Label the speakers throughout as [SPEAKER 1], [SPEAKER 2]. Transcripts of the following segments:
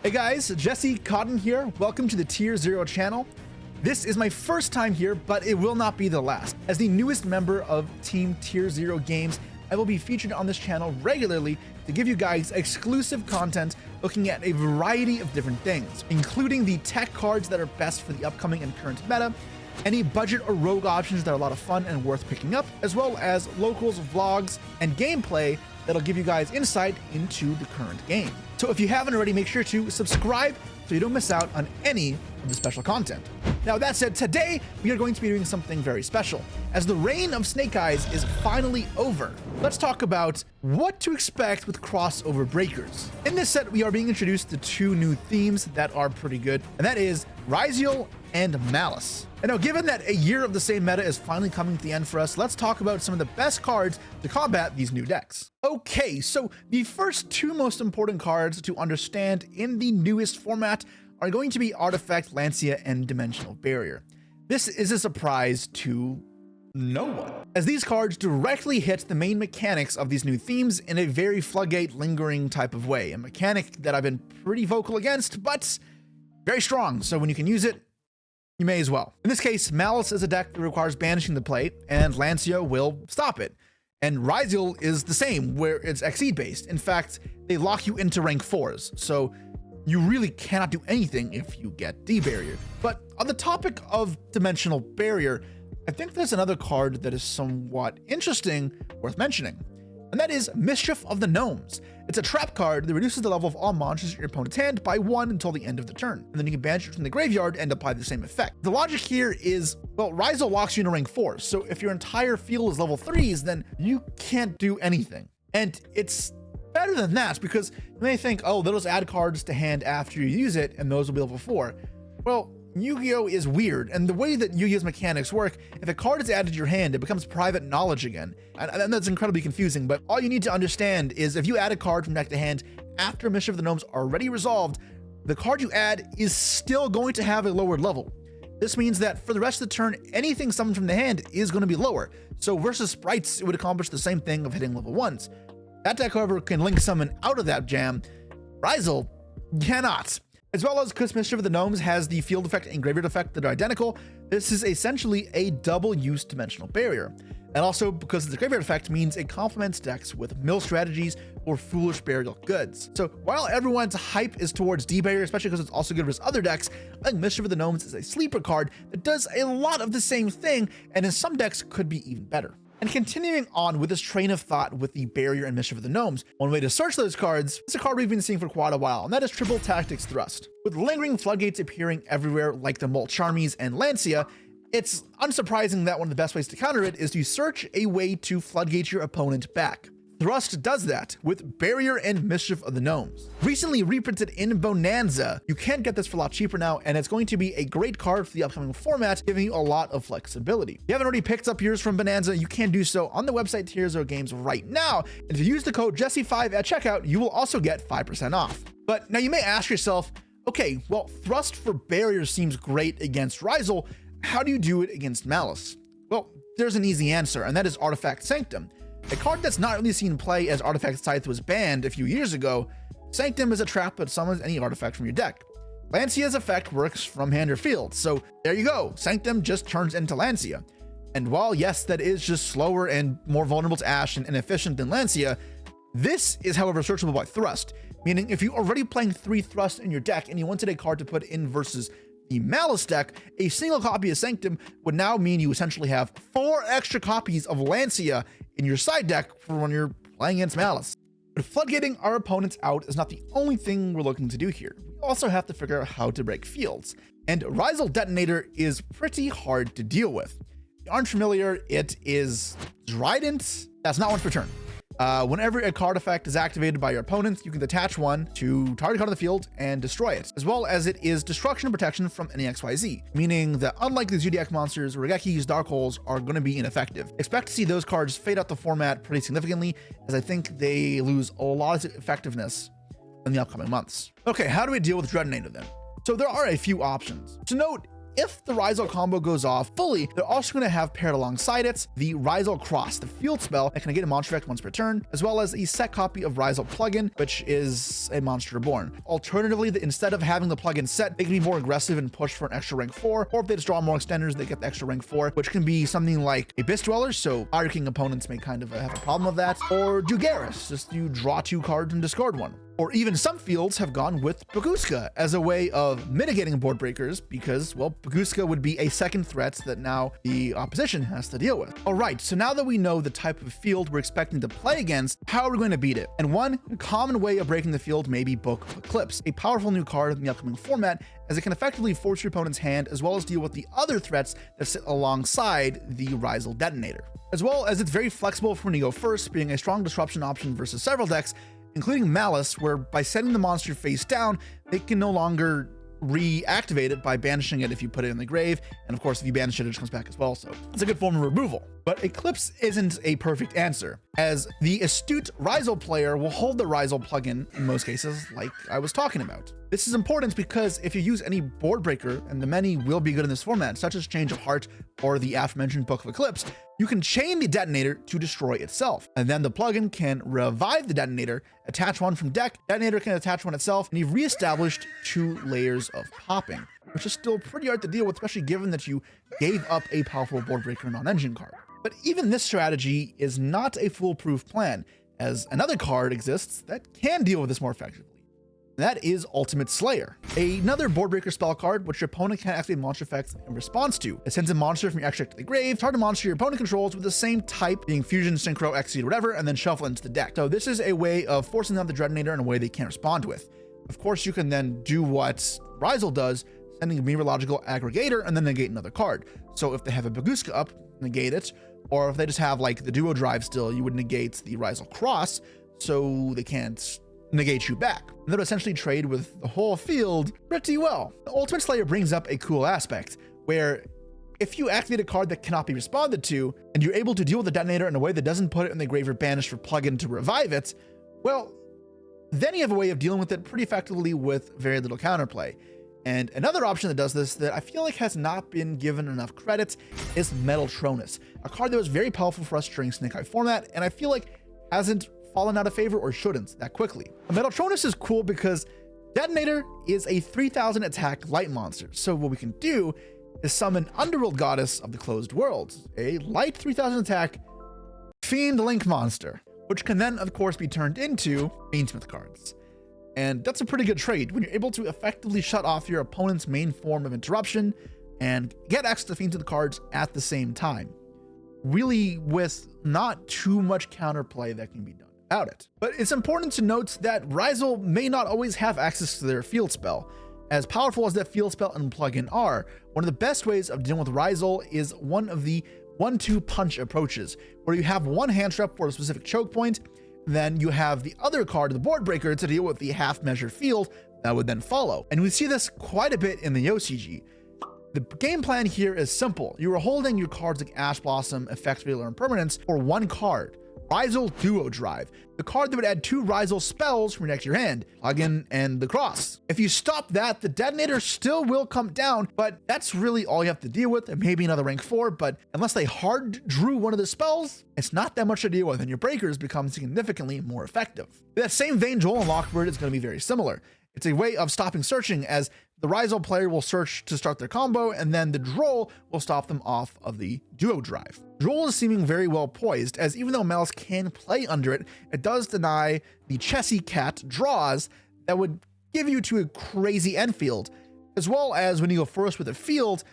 [SPEAKER 1] Hey guys, Jesse Cotton here. Welcome to the TierZero channel. This is my first time here, but it will not be the last. As the newest member of Team TierZero Games, I will be featured on this channel regularly to give you guys exclusive content looking at a variety of different things, including the tech cards that are best for the upcoming and current meta, any budget or rogue options that are a lot of fun and worth picking up, as well as locals, vlogs, and gameplay that'll give you guys insight into the current game. So if you haven't already, make sure to subscribe so you don't miss out on any of the special content. Now that said, today we are going to be doing something very special. As the reign of Snake Eyes is finally over, let's talk about what to expect with crossover breakers. In this set, we are being introduced to two new themes that are pretty good, and that is Ryzeal and Malice. And now, given that a year of the same meta is finally coming to the end for us, let's talk about some of the best cards to combat these new decks. Okay, so the first two most important cards to understand in the newest format are going to be Artifact, Lancia, and Dimensional Barrier. This is a surprise to no one, as these cards directly hit the main mechanics of these new themes in a very Floodgate lingering type of way, a mechanic that I've been pretty vocal against, but very strong, so when you can use it, you may as well. In this case, Malice is a deck that requires banishing the play, and Lancia will stop it. And Raizeol is the same, where it's Exceed based. In fact, they lock you into rank 4s, so you really cannot do anything if you get D-Barrier. But on the topic of Dimensional Barrier, I think there's another card that is somewhat interesting, worth mentioning, and that is Mischief of the Gnomes. It's a trap card that reduces the level of all monsters in your opponent's hand by 1 until the end of the turn, and then you can banish it from the graveyard and apply the same effect. The logic here is, well, Raizeol locks you into rank 4, so if your entire field is level 3s, then you can't do anything. And it's better than that, because you may think, oh, they'll just add cards to hand after you use it, and those will be level 4. Well, Yu-Gi-Oh! Is weird, and the way that Yu-Gi-Oh's mechanics work, if a card is added to your hand, it becomes private knowledge again. And that's incredibly confusing, but all you need to understand is if you add a card from deck to hand after Mischief of the Gnomes already resolved, the card you add is still going to have a lowered level. This means that for the rest of the turn, anything summoned from the hand is going to be lower. So versus Sprites, it would accomplish the same thing of hitting level 1s. That deck, however, can link summon out of that jam. Raizeol cannot. As well as because Mischief of the Gnomes has the field effect and graveyard effect that are identical, this is essentially a double-use Dimensional Barrier. And also because the graveyard effect means it complements decks with mill strategies or foolish burial goods. So while everyone's hype is towards D-Barrier, especially because it's also good versus other decks, I think Mischief of the Gnomes is a sleeper card that does a lot of the same thing, and in some decks could be even better. And continuing on with this train of thought with the Barrier and Mischief of the Gnomes, one way to search those cards is a card we've been seeing for quite a while, and that is Triple Tactics Thrust. With lingering floodgates appearing everywhere like the Metaltronus and Lancia, it's unsurprising that one of the best ways to counter it is to search a way to floodgate your opponent back. Thrust does that with Barrier and Mischief of the Gnomes. Recently reprinted in Bonanza, you can get this for a lot cheaper now, and it's going to be a great card for the upcoming format, giving you a lot of flexibility. If you haven't already picked up yours from Bonanza, you can do so on the website TierZero Games right now. And if you use the code Jesse5 at checkout, you will also get 5% off. But now you may ask yourself, okay, well, Thrust for Barrier seems great against Raizeol. How do you do it against Malice? Well, there's an easy answer, and that is Artifact Sanctum. A card that's not really seen play as Artifact Scythe was banned a few years ago, Sanctum is a trap that summons any artifact from your deck. Lancia's effect works from hand or field, so there you go, Sanctum just turns into Lancia. And while yes, that is just slower and more vulnerable to Ash and inefficient than Lancia, this is however searchable by Thrust, meaning if you're already playing 3 Thrust in your deck and you wanted a card to put in versus the Malice deck, a single copy of Sanctum would now mean you essentially have 4 extra copies of Lancia in your side deck for when you're playing against Malice. But floodgating our opponents out is not the only thing we're looking to do here. We also have to figure out how to break fields, and Ryzeal Detonator is pretty hard to deal with. If you aren't familiar, it is Trident. That's not one per turn. Whenever a card effect is activated by your opponent, you can attach one to target card on the field and destroy it, as well as it is destruction and protection from any XYZ, meaning that unlike the ZDX monsters, Regekis, Dark Holes are going to be ineffective. Expect to see those cards fade out the format pretty significantly, as I think they lose a lot of effectiveness in the upcoming months. Okay, how do we deal with Detonator then? So there are a few options. To note, if the Raizeol combo goes off fully, they're also going to have paired alongside it the Raizeol Cross, the field spell that can negate a monster effect once per turn, as well as a set copy of Ryzeal Plugin, which is a monster reborn. Alternatively, instead of having the plugin set, they can be more aggressive and push for an extra rank 4, or if they just draw more extenders, they get the extra rank 4, which can be something like Abyss Dweller, so Fire King opponents may kind of have a problem with that, or Dugaris, just you draw 2 cards and discard 1. Or even some fields have gone with Baguska as a way of mitigating board breakers because, well, Baguska would be a second threat that now the opposition has to deal with. All right, so now that we know the type of field we're expecting to play against, how are we going to beat it? And one common way of breaking the field may be Book of Eclipse, a powerful new card in the upcoming format, as it can effectively force your opponent's hand as well as deal with the other threats that sit alongside the Ryzeal Detonator. As well as it's very flexible for when you go first, being a strong disruption option versus several decks, including Malice, where by setting the monster face down, they can no longer reactivate it by banishing it if you put it in the grave, and of course if you banish it, it just comes back as well, so it's a good form of removal. But Eclipse isn't a perfect answer, as the astute Ryzeal player will hold the Ryzeal plugin in most cases, like I was talking about. This is important because if you use any board breaker, and the many will be good in this format, such as Change of Heart or the aforementioned Book of Eclipse, you can chain the detonator to destroy itself, and then the plugin can revive the detonator, attach 1 from deck, detonator can attach 1 itself, and you've reestablished 2 layers of popping, which is still pretty hard to deal with, especially given that you gave up a powerful board breaker non-engine card. But even this strategy is not a foolproof plan, as another card exists that can deal with this more effectively. That is Ultimate Slayer, another board breaker spell card which your opponent can activate monster effects in response to. It sends a monster from your extra deck to the grave, target a monster your opponent controls with the same type, being Fusion, Synchro, Exceed, whatever, and then shuffle into the deck. So this is a way of forcing out the Detonator in a way they can't respond with. Of course, you can then do what Ryzeal does, sending a Meteorological Aggregator and then negate another card. So if they have a Baguska up, negate it, or if they just have like the Duo Drive still, you would negate the Ryzeal Cross, so they can't negate you back. And they'll essentially trade with the whole field pretty well. The Ultimate Slayer brings up a cool aspect, where if you activate a card that cannot be responded to, and you're able to deal with the detonator in a way that doesn't put it in the grave or banish for plugin to revive it, well, then you have a way of dealing with it pretty effectively with very little counterplay. And another option that does this that I feel like has not been given enough credit is Metaltronus, a card that was very powerful for us during Snake Eye format, and I feel like hasn't fallen out of favor or shouldn't that quickly. Metaltronus is cool because Detonator is a 3000 attack light monster. So what we can do is summon Underworld Goddess of the Closed Worlds, a light 3000 attack Fiend Link monster, which can then of course be turned into Fiendsmith cards. And that's a pretty good trade when you're able to effectively shut off your opponent's main form of interruption and get access to Fiendsmith cards at the same time. Really with not too much counterplay that can be done about it. But it's important to note that Ryzeal may not always have access to their field spell. As powerful as that field spell and plugin are, one of the best ways of dealing with Ryzeal is one of the 1-2 punch approaches, where you have one hand trap for a specific choke point, then you have the other card, the board breaker, to deal with the half measure field that would then follow. And we see this quite a bit in the OCG. The game plan here is simple. You are holding your cards like Ash Blossom, Effect Failure, and Permanence for one card, Ryzeal Duo Drive, the card that would add 2 Ryzeal spells from your deck to your hand, Plugin and the Cross. If you stop that, the Detonator still will come down, but that's really all you have to deal with, and maybe another rank 4, but unless they hard drew one of the spells, it's not that much to deal with, and your breakers become significantly more effective. In that same vein, Joel and Lockbird is going to be very similar. It's a way of stopping searching, as the Ryzeal player will search to start their combo, and then the Droll will stop them off of the Duo Drive. Droll is seeming very well poised, as even though Malice can play under it, it does deny the Chessy Cat draws that would give you to a crazy end field, as well as when you go first with a field,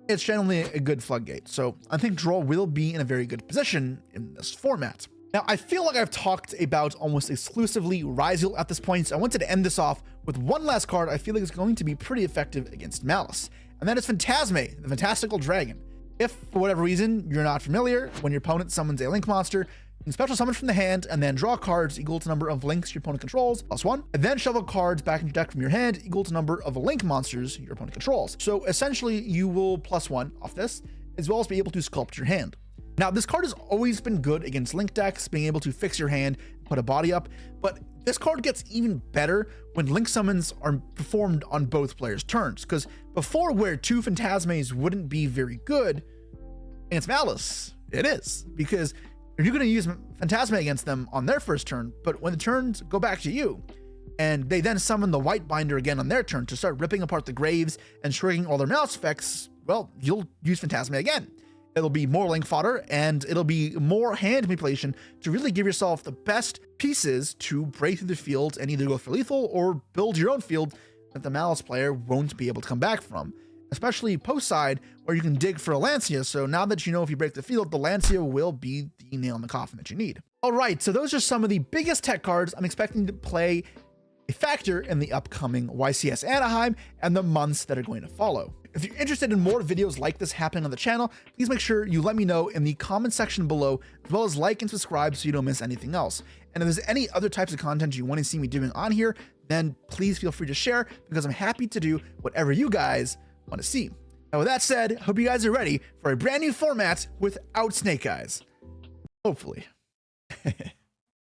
[SPEAKER 1] it's generally a good floodgate. So I think Droll will be in a very good position in this format. Now, I feel like I've talked about almost exclusively Ryzeal at this point, so I wanted to end this off with one last card I feel like is going to be pretty effective against Malice, and that is Phantasme, the Fantastical Dragon. If, for whatever reason, you're not familiar, when your opponent summons a Link monster, you can special summon from the hand and then draw cards equal to the number of links your opponent controls, +1, and then shuffle cards back into your deck from your hand equal to the number of Link monsters your opponent controls. So essentially, you will +1 off this, as well as be able to sculpt your hand. Now, this card has always been good against Link decks, being able to fix your hand, put a body up, but This card gets even better when link summons are performed on both players' turns, because before where 2 Phantasmes wouldn't be very good against Malice, it is, because you're going to use Phantasma against them on their first turn, but when the turns go back to you, and they then summon the White Binder again on their turn to start ripping apart the graves and shrinking all their Malice effects, well, you'll use Phantasma again. It'll be more link fodder, and it'll be more hand manipulation to really give yourself the best pieces to break through the field and either go for lethal or build your own field that the Malice player won't be able to come back from, especially post side where you can dig for a Lancia. So now that you know if you break the field, the Lancia will be the nail in the coffin that you need. All right, so those are some of the biggest tech cards I'm expecting to play a factor in the upcoming YCS Anaheim and the months that are going to follow. If you're interested in more videos like this happening on the channel, please make sure you let me know in the comment section below, as well as like and subscribe so you don't miss anything else. And if there's any other types of content you want to see me doing on here, then please feel free to share, because I'm happy to do whatever you guys want to see. Now with that said, hope you guys are ready for a brand new format without Snake Eyes. Hopefully.